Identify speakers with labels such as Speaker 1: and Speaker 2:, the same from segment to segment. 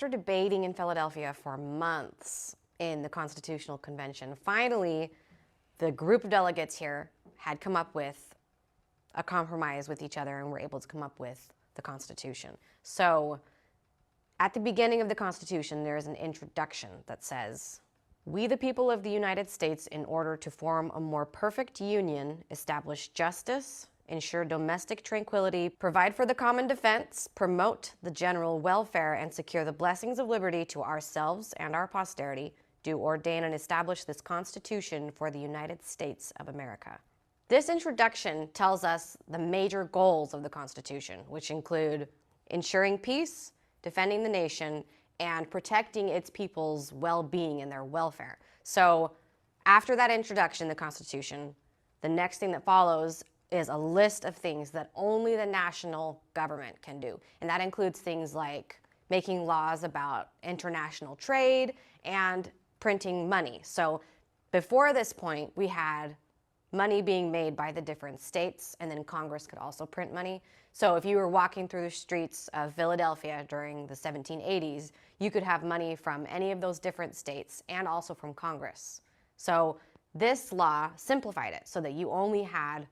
Speaker 1: after debating in Philadelphia for months in the Constitutional Convention, finally, the group of delegates here had come up with a compromise with each other and were able to come up with the Constitution. So at the beginning of the Constitution, there is an introduction that says, "We, the people of the United States, in order to form a more perfect union, establish justice, ensure domestic tranquility, provide for the common defense, promote the general welfare, and secure the blessings of liberty to ourselves and our posterity, do ordain and establish this Constitution for the United States of America." This introduction tells us the major goals of the Constitution, which include ensuring peace, defending the nation, and protecting its people's well-being and their welfare. So after that introduction, the Constitution, the next thing that follows is a list of things that only the national government can do. And that includes things like making laws about international trade and printing money. So before this point, we had money being made by the different states, and then Congress could also print money. So if you were walking through the streets of Philadelphia during the 1780s, you could have money from any of those different states and also from Congress. So this law simplified it so that you only had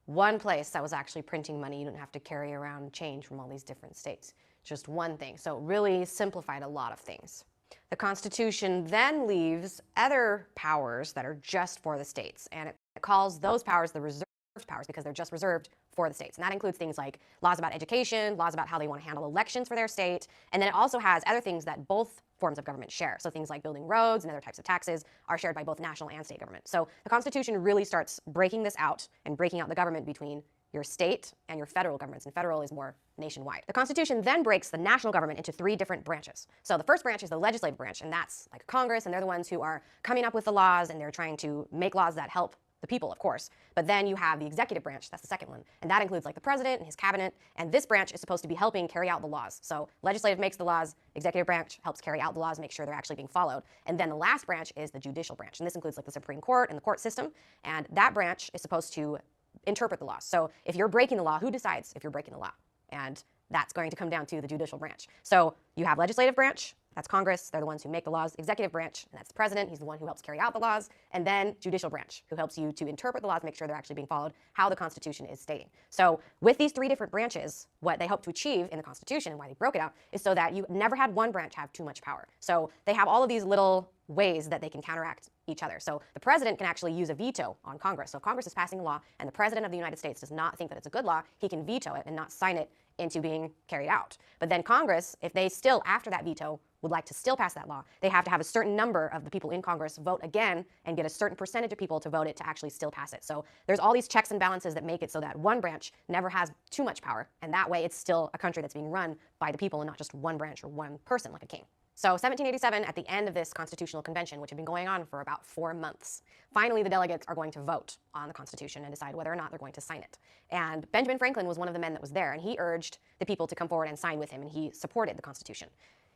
Speaker 1: one place that was actually printing money. You didn't have to carry around change from all these different states. Just one thing. So it really simplified a lot of things. The Constitution then leaves other powers that are just for the states, and it calls those powers the reserved powers because they're just reserved for the states. And that includes things like laws about education, laws about how they want to handle elections for their state, and then it also has other things that both forms of government share. So things like building roads and other types of taxes are shared by both national and state government. So the Constitution really starts breaking this out and breaking out the government between your state and your federal governments, and federal is more nationwide. The Constitution then breaks the national government into three different branches. So the first branch is the legislative branch, and that's like Congress, and they're the ones who are coming up with the laws, and they're trying to make laws that help the people, of course. But then you have the executive branch, that's the second one, and that includes like the president and his cabinet, and this branch is supposed to be helping carry out the laws. So legislative makes the laws, executive branch helps carry out the laws, make sure they're actually being followed. And then the last branch is the judicial branch, and this includes like the Supreme Court and the court system, and that branch is supposed to interpret the law. So if you're breaking the law, who decides if you're breaking the law? And that's going to come down to the judicial branch. So you have legislative branch, that's Congress, they're the ones who make the laws. Executive branch, and that's the president, he's the one who helps carry out the laws. And then judicial branch, who helps you to interpret the laws, make sure they're actually being followed, how the Constitution is stating. So with these three different branches, what they hope to achieve in the Constitution and why they broke it out is so that you never had one branch have too much power. So they have all of these little ways that they can counteract each other. So the president can actually use a veto on Congress. So if Congress is passing a law and the president of the United States does not think that it's a good law, he can veto it and not sign it into being carried out. But then Congress, if they still, after that veto, would like to still pass that law, they have to have a certain number of the people in Congress vote again and get a certain percentage of people to vote it to actually still pass it. So there's all these checks and balances that make it so that one branch never has too much power, and that way it's still a country that's being run by the people and not just one branch or one person like a king. So 1787, at the end of this Constitutional Convention, which had been going on for about 4 months, finally the delegates are going to vote on the Constitution and decide whether or not they're going to sign it. And Benjamin Franklin was one of the men that was there, and he urged the people to come forward and sign with him, and he supported the Constitution.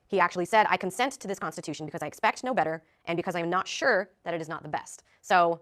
Speaker 1: He actually said, "I consent to this Constitution because I expect no better and because I am not sure that it is not the best." So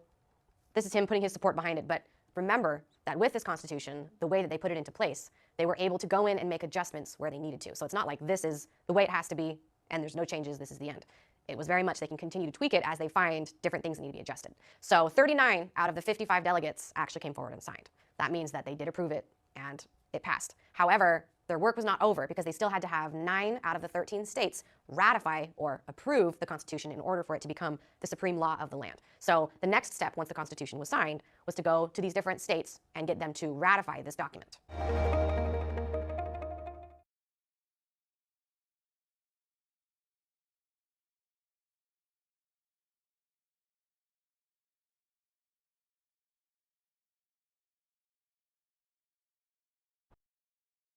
Speaker 1: this is him putting his support behind it. But remember that with this Constitution, the way that they put it into place, they were able to go in and make adjustments where they needed to. So it's not like this is the way it has to be and there's no changes, this is the end. It was very much they can continue to tweak it as they find different things that need to be adjusted. So 39 out of the 55 delegates actually came forward and signed. That means that they did approve it and it passed. However, their work was not over because they still had to have 9 out of the 13 states ratify or approve the Constitution in order for it to become the supreme law of the land. So the next step, once the Constitution was signed, was to go to these different states and get them to ratify this document.